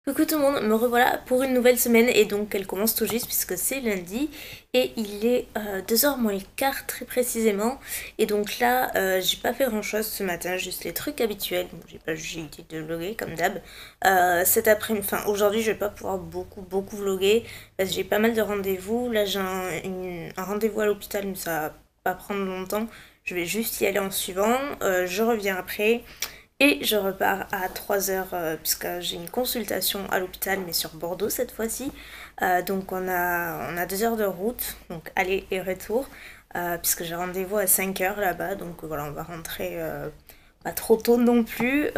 Coucou tout le monde, me revoilà pour une nouvelle semaine et donc elle commence tout juste puisque c'est lundi et il est 2h moins le quart très précisément et donc là j'ai pas fait grand chose ce matin, juste les trucs habituels, bon, j'ai été de vlogger comme d'hab. Cet après-midi, enfin aujourd'hui je vais pas pouvoir beaucoup vlogger parce que j'ai pas mal de rendez-vous, là j'ai un rendez-vous à l'hôpital mais ça va pas prendre longtemps, je vais juste y aller en suivant, je reviens après. Et je repars à 3h puisque j'ai une consultation à l'hôpital mais sur Bordeaux cette fois-ci. Donc on a 2 heures de route, donc aller et retour, puisque j'ai rendez-vous à 5h là-bas. Donc voilà, on va rentrer pas trop tôt non plus.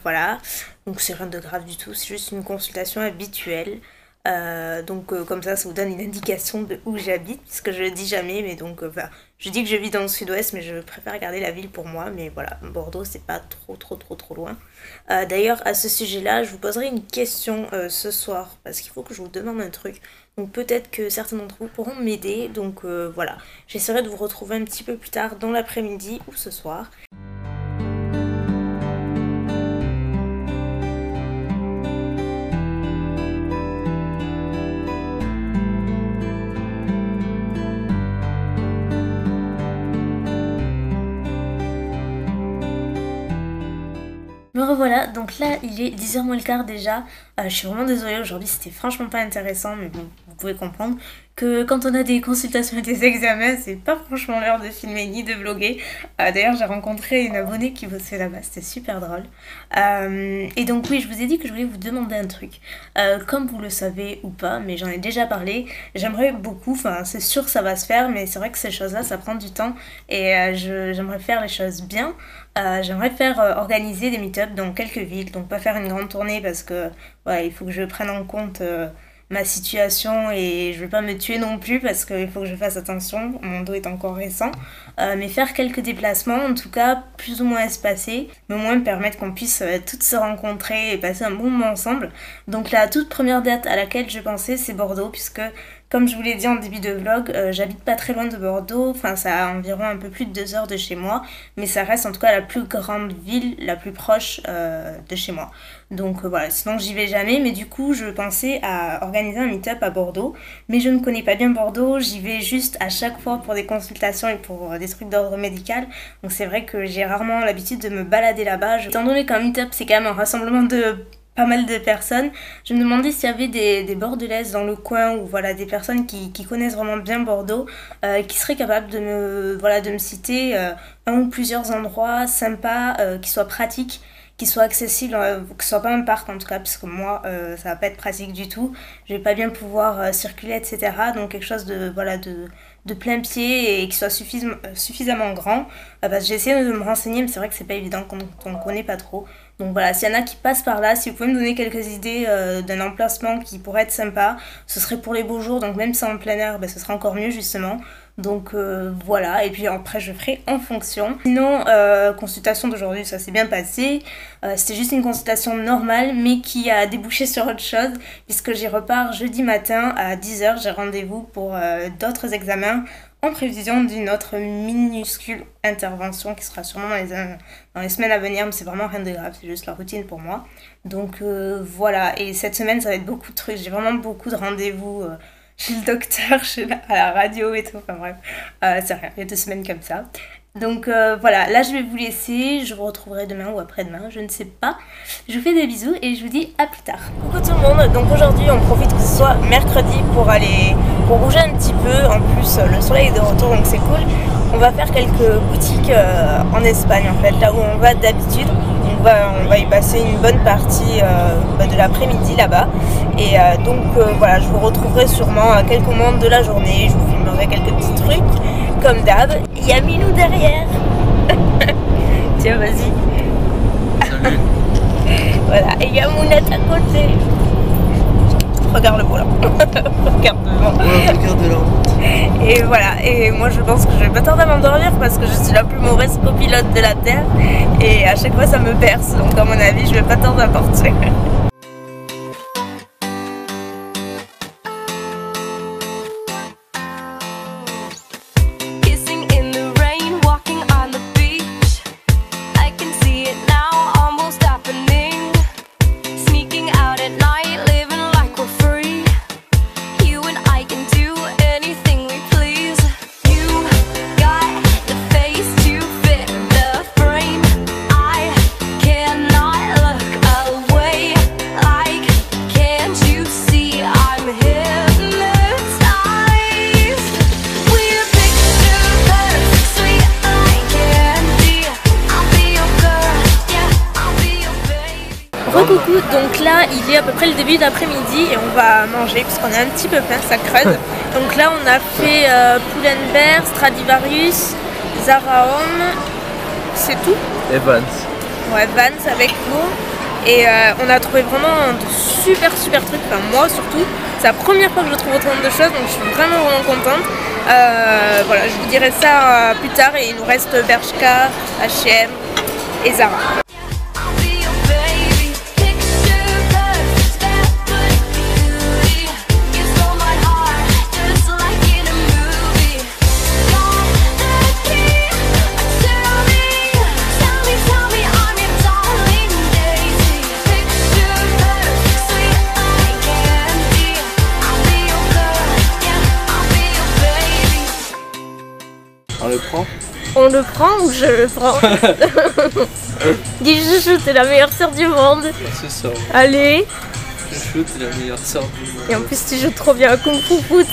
Voilà, donc c'est rien de grave du tout, c'est juste une consultation habituelle. Comme ça vous donne une indication de où j'habite, puisque je le dis jamais, mais donc enfin, je dis que je vis dans le sud-ouest, mais je préfère garder la ville pour moi, mais voilà, Bordeaux c'est pas trop loin. D'ailleurs à ce sujet-là, je vous poserai une question ce soir, parce qu'il faut que je vous demande un truc, donc peut-être que certains d'entre vous pourront m'aider, donc voilà, j'essaierai de vous retrouver un petit peu plus tard dans l'après-midi ou ce soir. Me revoilà, donc là il est 10h moins le quart déjà. Je suis vraiment désolée, aujourd'hui c'était franchement pas intéressant, mais bon, vous pouvez comprendre que quand on a des consultations et des examens, c'est pas franchement l'heure de filmer ni de vlogger. D'ailleurs j'ai rencontré une abonnée qui bossait là-bas, c'était super drôle. Et donc oui, je vous ai dit que je voulais vous demander un truc. Comme vous le savez ou pas, mais j'en ai déjà parlé, j'aimerais beaucoup, enfin c'est sûr que ça va se faire, mais c'est vrai que ces choses-là ça prend du temps et j'aimerais faire les choses bien. J'aimerais faire organiser des meet-up dans quelques villes, donc pas faire une grande tournée parce que ouais, il faut que je prenne en compte ma situation et je veux pas me tuer non plus parce qu'il faut que je fasse attention, mon dos est encore récent. Mais faire quelques déplacements, en tout cas plus ou moins espacés, mais au moins me permettre qu'on puisse toutes se rencontrer et passer un bon moment ensemble. Donc la toute première date à laquelle je pensais c'est Bordeaux, puisque comme je vous l'ai dit en début de vlog, j'habite pas très loin de Bordeaux, enfin ça a environ un peu plus de 2 heures de chez moi, mais ça reste en tout cas la plus grande ville, la plus proche de chez moi. Donc voilà, sinon j'y vais jamais, mais du coup je pensais à organiser un meet-up à Bordeaux, mais je ne connais pas bien Bordeaux, j'y vais juste à chaque fois pour des consultations et pour des trucs d'ordre médical, donc c'est vrai que j'ai rarement l'habitude de me balader là-bas. Étant donné qu'un meet-up c'est quand même un rassemblement de pas mal de personnes, je me demandais s'il y avait des bordelaises dans le coin ou voilà des personnes qui connaissent vraiment bien Bordeaux, qui seraient capables de me citer un ou plusieurs endroits sympas, qui soient pratiques, qui soient accessibles, que ce soit pas un parc en tout cas, parce que moi ça va pas être pratique du tout, je vais pas bien pouvoir circuler, etc. Donc quelque chose de plein pied et qui soit suffisamment grand, parce que j'ai essayé de me renseigner, mais c'est vrai que c'est pas évident quand on ne connaît pas trop. Donc voilà, s'il y en a qui passent par là, si vous pouvez me donner quelques idées d'un emplacement qui pourrait être sympa, ce serait pour les beaux jours, donc même si c'est en plein air, ce sera encore mieux justement. Donc voilà, et puis après je ferai en fonction. Sinon, consultation d'aujourd'hui, ça s'est bien passé. C'était juste une consultation normale, mais qui a débouché sur autre chose, puisque j'y repars jeudi matin à 10h, j'ai rendez-vous pour d'autres examens, en prévision d'une autre minuscule intervention qui sera sûrement dans les semaines à venir, mais c'est vraiment rien de grave, c'est juste la routine pour moi. Donc voilà, et cette semaine ça va être beaucoup de trucs, j'ai vraiment beaucoup de rendez-vous chez le docteur, à la radio et tout, enfin bref, c'est rien, il y a 2 semaines comme ça. Donc voilà, là je vais vous laisser, je vous retrouverai demain ou après-demain, je ne sais pas. Je vous fais des bisous et je vous dis à plus tard. Coucou tout le monde, donc aujourd'hui on profite que ce soit mercredi pour bouger un petit peu, en plus le soleil est de retour donc c'est cool. On va faire quelques boutiques en Espagne en fait, là où on va d'habitude. On va y passer une bonne partie de l'après-midi là-bas. Et voilà, je vous retrouverai sûrement à quelques moments de la journée, je vous filmerai quelques petits trucs, comme d'hab. Il y a Milou derrière. Tiens, vas-y. Salut. Voilà, et il y a Mounette à côté. Regarde le volant. Regarde devant. Ouais, regarde là. Et voilà, et moi je pense que je vais pas tarder à m'endormir parce que je suis la plus mauvaise copilote de la Terre. Et à chaque fois ça me berce, donc à mon avis je vais pas tarder à partir. Night peu près le début d'après-midi et on va manger puisqu'on est un petit peu faim, ça creuse. Donc là on a fait Pull&Bear, Stradivarius, Zara Home, c'est tout. Et Vans. Ouais, Vans avec nous. Et on a trouvé vraiment de super trucs, enfin moi surtout. C'est la première fois que je trouve autant de choses donc je suis vraiment contente. Voilà, je vous dirai ça plus tard et il nous reste Bershka, H&M et Zara. On le prend? On le prend ou je le prends? Dis chouchou, t'es la meilleure sœur du monde. C'est ça. Allez. Chouchou, t'es la meilleure sœur du monde. Et en plus tu joues trop bien à Kung Fu Foot.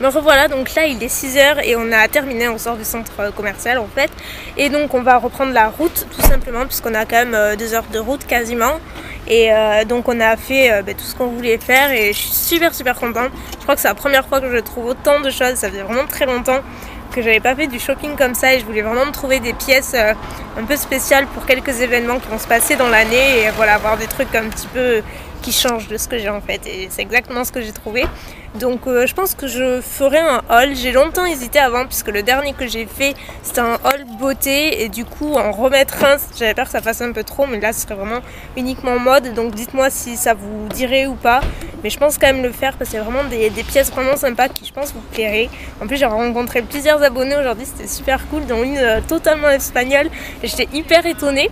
Me revoilà, donc là il est 6h et on a terminé, on sort du centre commercial en fait. Et donc on va reprendre la route tout simplement puisqu'on a quand même 2 heures de route quasiment. Et donc on a fait tout ce qu'on voulait faire et je suis super contente. Je crois que c'est la première fois que je trouve autant de choses, ça faisait vraiment très longtemps que j'avais pas fait du shopping comme ça et je voulais vraiment me trouver des pièces un peu spéciales pour quelques événements qui vont se passer dans l'année et voilà, avoir des trucs un petit peu qui changent de ce que j'ai en fait et c'est exactement ce que j'ai trouvé. Donc je pense que je ferai un haul. J'ai longtemps hésité avant puisque le dernier que j'ai fait c'était un haul beauté et du coup en remettre un, j'avais peur que ça fasse un peu trop mais là ce serait vraiment uniquement mode donc dites-moi si ça vous dirait ou pas. Mais je pense quand même le faire parce qu'il y a vraiment des pièces vraiment sympas qui je pense vous plairaient. En plus j'ai rencontré plusieurs abonnés aujourd'hui, c'était super cool dont une totalement espagnole et j'étais hyper étonnée.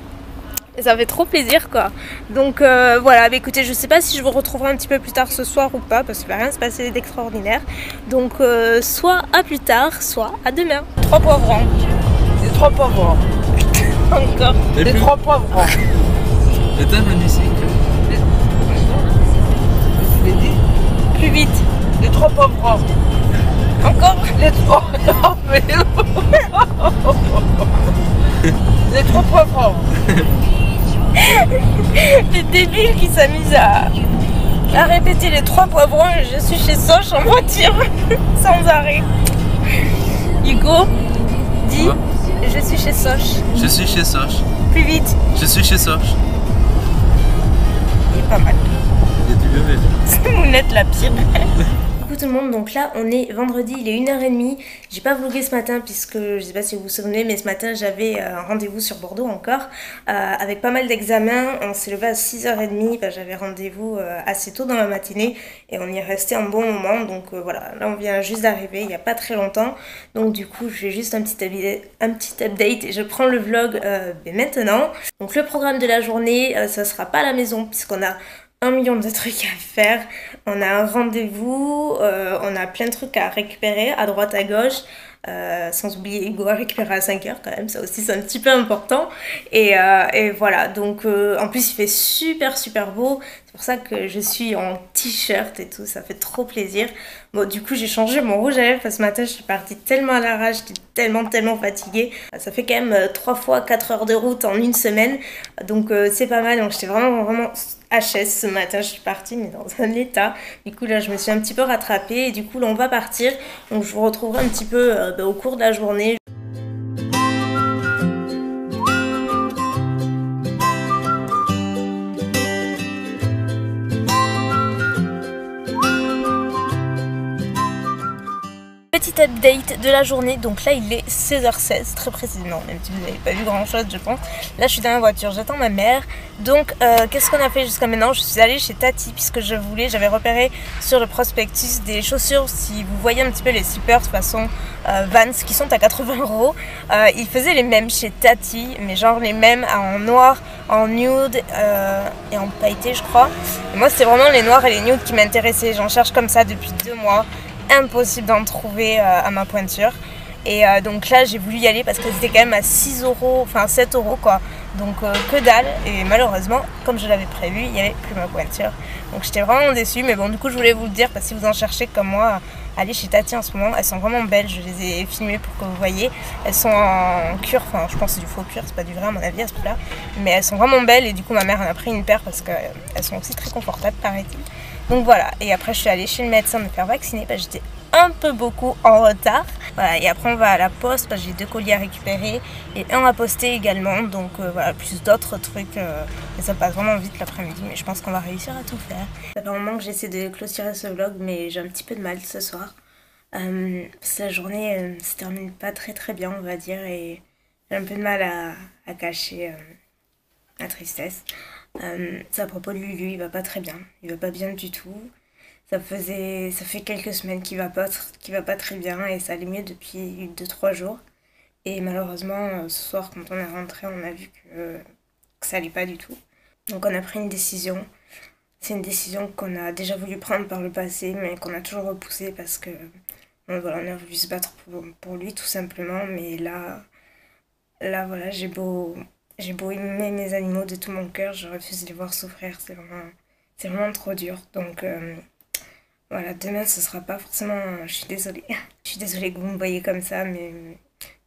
Et ça fait trop plaisir quoi. Donc voilà, bah, écoutez, je sais pas si je vous retrouverai un petit peu plus tard ce soir ou pas parce qu'il va rien se passer d'extraordinaire. Donc soit à plus tard, soit à demain. 3 poivrons. Les 3 poivrons. Encore. Les 3 poivrons. C'était magnifique. Je l'ai dit. Plus vite. Les 3 poivrons. Encore. Les 3. Non, mais... Les 3 poivrons. Les débiles qui s'amusent à répéter les 3 poivrons. Je suis chez Soch en voiture sans arrêt. Hugo, dis, Quoi? je suis chez Soch. Je suis chez Soch. Plus vite. Je suis chez Soch. Il est pas mal. Il y a du bébé. C'est Mounette la pire. Coucou tout le monde, donc là on est vendredi, il est 1h30. J'ai pas vlogué ce matin puisque je sais pas si vous vous souvenez, mais ce matin j'avais un rendez-vous sur Bordeaux encore avec pas mal d'examens. On s'est levé à 6h30, j'avais rendez-vous assez tôt dans la matinée et on y est resté un bon moment. Donc voilà, là on vient juste d'arriver il y a pas très longtemps. Donc du coup je fais juste un petit update et je prends le vlog maintenant. Donc le programme de la journée, ça sera pas à la maison puisqu'on a 1 million de trucs à faire, on a un rendez-vous, on a plein de trucs à récupérer à droite à gauche, sans oublier Hugo à récupérer à 5h quand même, ça aussi c'est un petit peu important et voilà, donc en plus il fait super beau, c'est pour ça que je suis en t-shirt et tout, ça fait trop plaisir. Bon du coup j'ai changé mon rouge à lèvres parce que ce matin je suis partie tellement à l'arrache, j'étais tellement fatiguée, ça fait quand même 3 fois 4 heures de route en une semaine, donc c'est pas mal, donc j'étais vraiment HS ce matin, je suis partie mais dans un état. Du coup là je me suis un petit peu rattrapée et du coup là on va partir. Donc je vous retrouverai un petit peu au cours de la journée. Petit update de la journée, donc là il est 16h16 très précisément, même si vous n'avez pas vu grand chose je pense. Là je suis dans la voiture, j'attends ma mère. Donc qu'est-ce qu'on a fait jusqu'à maintenant? Je suis allée chez Tati puisque j'avais repéré sur le prospectus des chaussures, si vous voyez un petit peu les slippers façon Vans qui sont à 80 €. Ils faisaient les mêmes chez Tati, mais genre les mêmes en noir, en nude et en pailleté je crois. Et moi c'était vraiment les noirs et les nudes qui m'intéressaient, j'en cherche comme ça depuis 2 mois. Impossible d'en trouver à ma pointure et donc là j'ai voulu y aller parce que c'était quand même à 6 €, enfin 7 € quoi, Donc que dalle, et malheureusement, comme je l'avais prévu, il n'y avait plus ma voiture. Donc j'étais vraiment déçue, mais bon, du coup je voulais vous le dire, parce que si vous en cherchez comme moi, allez chez Tati en ce moment, elles sont vraiment belles, je les ai filmées pour que vous voyez. Elles sont en cuir, enfin je pense que c'est du faux cuir, c'est pas du vrai à mon avis à ce prix-là, mais elles sont vraiment belles, et du coup ma mère en a pris une paire parce qu'elles sont aussi très confortables, paraît-il. Donc voilà, et après je suis allée chez le médecin me faire vacciner, parce que j'étais un peu beaucoup en retard. Voilà, et après on va à la poste parce que j'ai 2 colis à récupérer et un à poster également, donc voilà, plus d'autres trucs, et ça passe vraiment vite l'après-midi, mais je pense qu'on va réussir à tout faire. Ça fait un moment que j'essaie de clôturer ce vlog, mais j'ai un petit peu de mal ce soir. Parce que la journée se termine pas très bien, on va dire, et j'ai un peu de mal à cacher la tristesse. C'est à propos de Lulu, il va pas très bien, il va pas bien du tout. Ça fait quelques semaines qu'il va pas très bien, et ça allait mieux depuis 2-3 jours. Et malheureusement, ce soir, quand on est rentré, on a vu que ça allait pas du tout. Donc on a pris une décision. C'est une décision qu'on a déjà voulu prendre par le passé, mais qu'on a toujours repoussée parce que voilà, on a voulu se battre pour lui tout simplement. Mais là voilà, j'ai beau aimer mes animaux de tout mon cœur, je refuse de les voir souffrir. C'est vraiment trop dur. Donc voilà, demain ce sera pas forcément. Je suis désolée. Je suis désolée que vous me voyez comme ça, mais de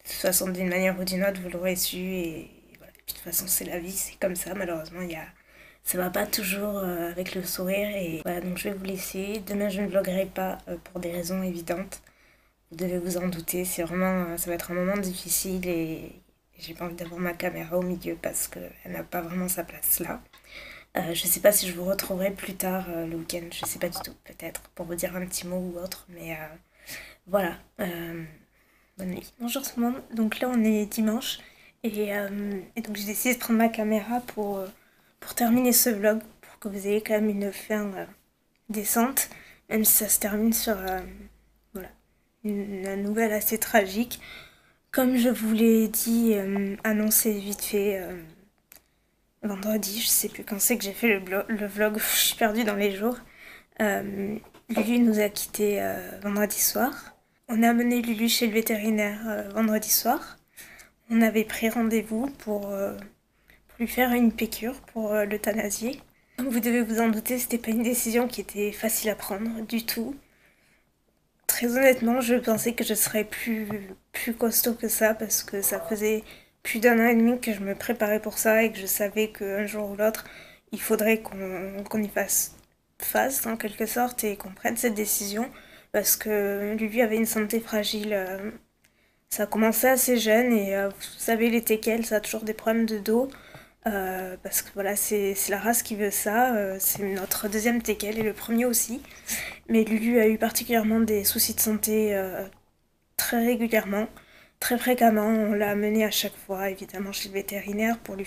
toute façon, d'une manière ou d'une autre, vous l'aurez su. Et voilà. Puis, de toute façon, c'est la vie, c'est comme ça. Malheureusement, ça va pas toujours avec le sourire. Et voilà, donc je vais vous laisser. Demain, je ne vloguerai pas pour des raisons évidentes. Vous devez vous en douter. Ça va être un moment difficile, et j'ai pas envie d'avoir ma caméra au milieu parce qu'elle n'a pas vraiment sa place là. Je sais pas si je vous retrouverai plus tard le week-end, je sais pas du tout, peut-être, pour vous dire un petit mot ou autre, mais voilà, bonne nuit. Bonjour tout le monde, donc là on est dimanche, et donc j'ai décidé de prendre ma caméra pour terminer ce vlog, pour que vous ayez quand même une fin décente, même si ça se termine sur voilà, une nouvelle assez tragique. Comme je vous l'ai dit, annoncé vite fait vendredi, je sais plus quand c'est que j'ai fait le vlog, je suis perdue dans les jours. Lulu nous a quittés vendredi soir. On a amené Lulu chez le vétérinaire vendredi soir. On avait pris rendez-vous pour lui faire une piqûre, pour l'euthanasier. Comme vous devez vous en douter, c'était pas une décision qui était facile à prendre du tout. Très honnêtement, je pensais que je serais plus costaud que ça, parce que ça faisait plus d'un an et demi que je me préparais pour ça, et que je savais qu'un jour ou l'autre, il faudrait qu'on y fasse face en quelque sorte, et qu'on prenne cette décision, parce que Lulu avait une santé fragile. Ça a commencé assez jeune, et vous savez, les teckels, ça a toujours des problèmes de dos. Parce que voilà, c'est la race qui veut ça. C'est notre deuxième teckel et le premier aussi. Mais Lulu a eu particulièrement des soucis de santé très régulièrement, très fréquemment. On l'a amené à chaque fois, évidemment, chez le vétérinaire pour lui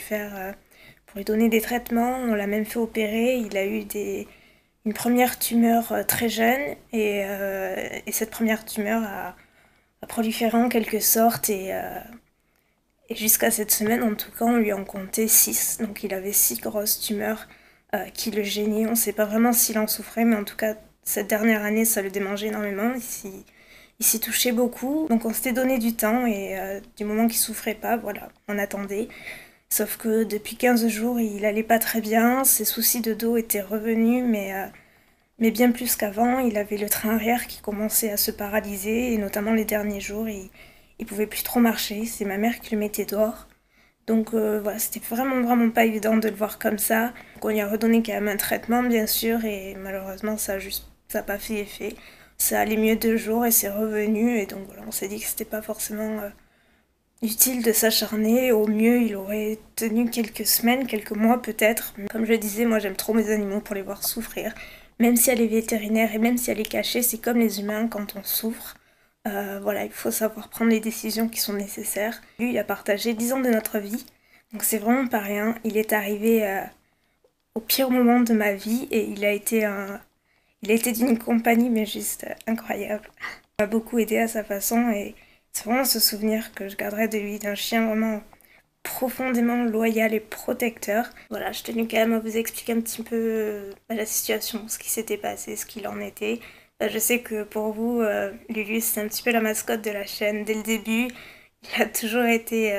donner des traitements. On l'a même fait opérer. Il a eu une première tumeur très jeune, et cette première tumeur a proliféré en quelque sorte, et jusqu'à cette semaine, en tout cas, on lui en comptait 6. Donc il avait 6 grosses tumeurs qui le gênaient. On ne sait pas vraiment s'il en souffrait, mais en tout cas, cette dernière année, ça le démangeait énormément. Il s'y touchait beaucoup. Donc on s'était donné du temps, et du moment qu'il souffrait pas, voilà, on attendait. Sauf que depuis 15 jours, il allait pas très bien. Ses soucis de dos étaient revenus, mais bien plus qu'avant. Il avait le train arrière qui commençait à se paralyser, et notamment les derniers jours, il pouvait plus trop marcher. C'est ma mère qui le mettait dehors. Donc voilà, c'était vraiment pas évident de le voir comme ça. Donc, on lui a redonné quand même un traitement, bien sûr, et malheureusement ça a pas fait effet. Ça allait mieux 2 jours et c'est revenu, et donc voilà, on s'est dit que c'était pas forcément utile de s'acharner. Au mieux, il aurait tenu quelques semaines, quelques mois peut-être. Comme je le disais, moi j'aime trop mes animaux pour les voir souffrir. Même si elle est vétérinaire et même si elle est cachée, c'est comme les humains quand on souffre. Voilà, il faut savoir prendre les décisions qui sont nécessaires. Lui, il a partagé 10 ans de notre vie, donc c'est vraiment pas rien. Il est arrivé au pire moment de ma vie, et il a été d'une compagnie mais juste incroyable. Il m'a beaucoup aidé à sa façon, et c'est vraiment ce souvenir que je garderai de lui, d'un chien vraiment profondément loyal et protecteur. Voilà, je tenais quand même à vous expliquer un petit peu la situation, ce qui s'était passé, ce qu'il en était. Je sais que pour vous, Lulu, c'est un petit peu la mascotte de la chaîne dès le début. Il a toujours été,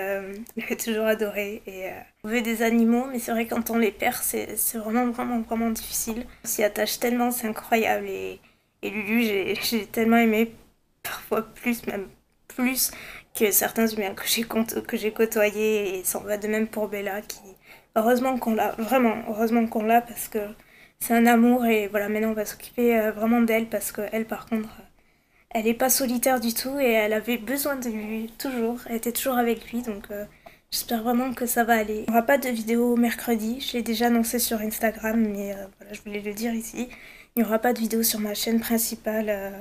il a toujours adoré et on veut des animaux, mais c'est vrai que quand on les perd, c'est vraiment difficile. On s'y attache tellement, c'est incroyable et Lulu, j'ai tellement aimé, parfois plus, même plus que certains humains que j'ai côtoyés et ça en va de même pour Bella qui, heureusement qu'on l'a, vraiment, heureusement qu'on l'a parce que c'est un amour et voilà, maintenant on va s'occuper vraiment d'elle parce qu'elle par contre elle est pas solitaire du tout et elle avait besoin de lui toujours. Elle était toujours avec lui donc j'espère vraiment que ça va aller. Il n'y aura pas de vidéo mercredi, je l'ai déjà annoncé sur Instagram mais voilà, je voulais le dire ici. Il n'y aura pas de vidéo sur ma chaîne principale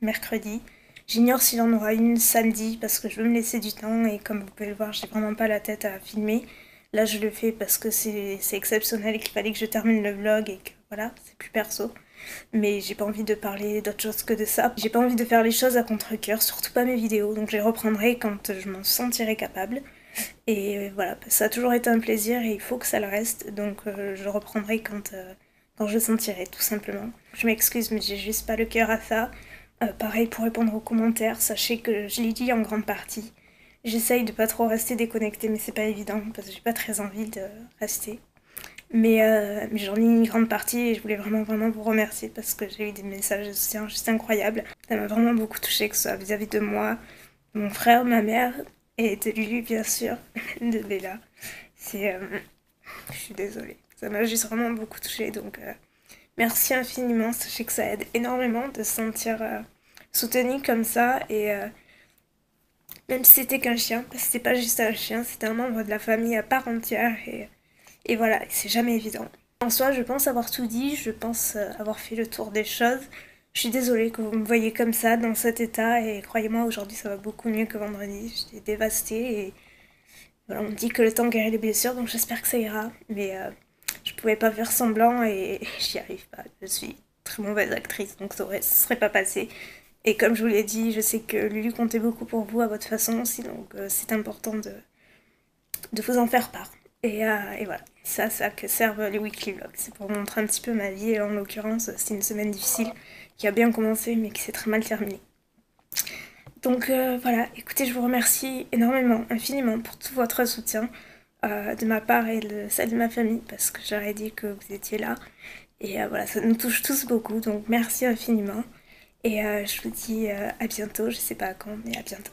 mercredi. J'ignore s'il y en aura une samedi parce que je veux me laisser du temps et comme vous pouvez le voir, j'ai vraiment pas la tête à filmer. Là, je le fais parce que c'est exceptionnel et qu'il fallait que je termine le vlog et que voilà, c'est plus perso. Mais j'ai pas envie de parler d'autre chose que de ça. J'ai pas envie de faire les choses à contre-cœur, surtout pas mes vidéos. Donc je les reprendrai quand je m'en sentirai capable. Et voilà, ça a toujours été un plaisir et il faut que ça le reste. Donc je reprendrai quand je le sentirai, tout simplement. Je m'excuse, mais j'ai juste pas le cœur à ça. Pareil pour répondre aux commentaires, sachez que je l'ai dit en grande partie. J'essaye de pas trop rester déconnectée, mais c'est pas évident parce que j'ai pas très envie de rester. Mais j'en ai une grande partie et je voulais vraiment vous remercier parce que j'ai eu des messages de soutien juste incroyables. Ça m'a vraiment beaucoup touchée, que ce soit vis-à-vis de moi, de mon frère, ma mère et de Lulu bien sûr, de Bella. Je suis désolée, ça m'a juste vraiment beaucoup touchée donc merci infiniment. Sachez que ça aide énormément de se sentir soutenu comme ça et même si c'était qu'un chien, parce que c'était pas juste un chien, c'était un membre de la famille à part entière et voilà, c'est jamais évident. En soi, je pense avoir tout dit, je pense avoir fait le tour des choses. Je suis désolée que vous me voyez comme ça, dans cet état, et croyez-moi, aujourd'hui ça va beaucoup mieux que vendredi. J'étais dévastée et voilà, on me dit que le temps guérit les blessures, donc j'espère que ça ira. Mais je pouvais pas faire semblant et j'y arrive pas. Je suis très mauvaise actrice, donc ça serait pas passé. Et comme je vous l'ai dit, je sais que Lulu comptait beaucoup pour vous à votre façon aussi, donc c'est important de vous en faire part. Et voilà, c'est ça que servent les weekly vlogs. C'est pour vous montrer un petit peu ma vie. Et en l'occurrence, c'est une semaine difficile qui a bien commencé mais qui s'est très mal terminée. Donc voilà, écoutez, je vous remercie énormément, infiniment pour tout votre soutien de ma part et de celle de ma famille parce que j'aurais dit que vous étiez là. Et voilà, ça nous touche tous beaucoup, donc merci infiniment. Et je vous dis à bientôt, je sais pas quand, mais à bientôt.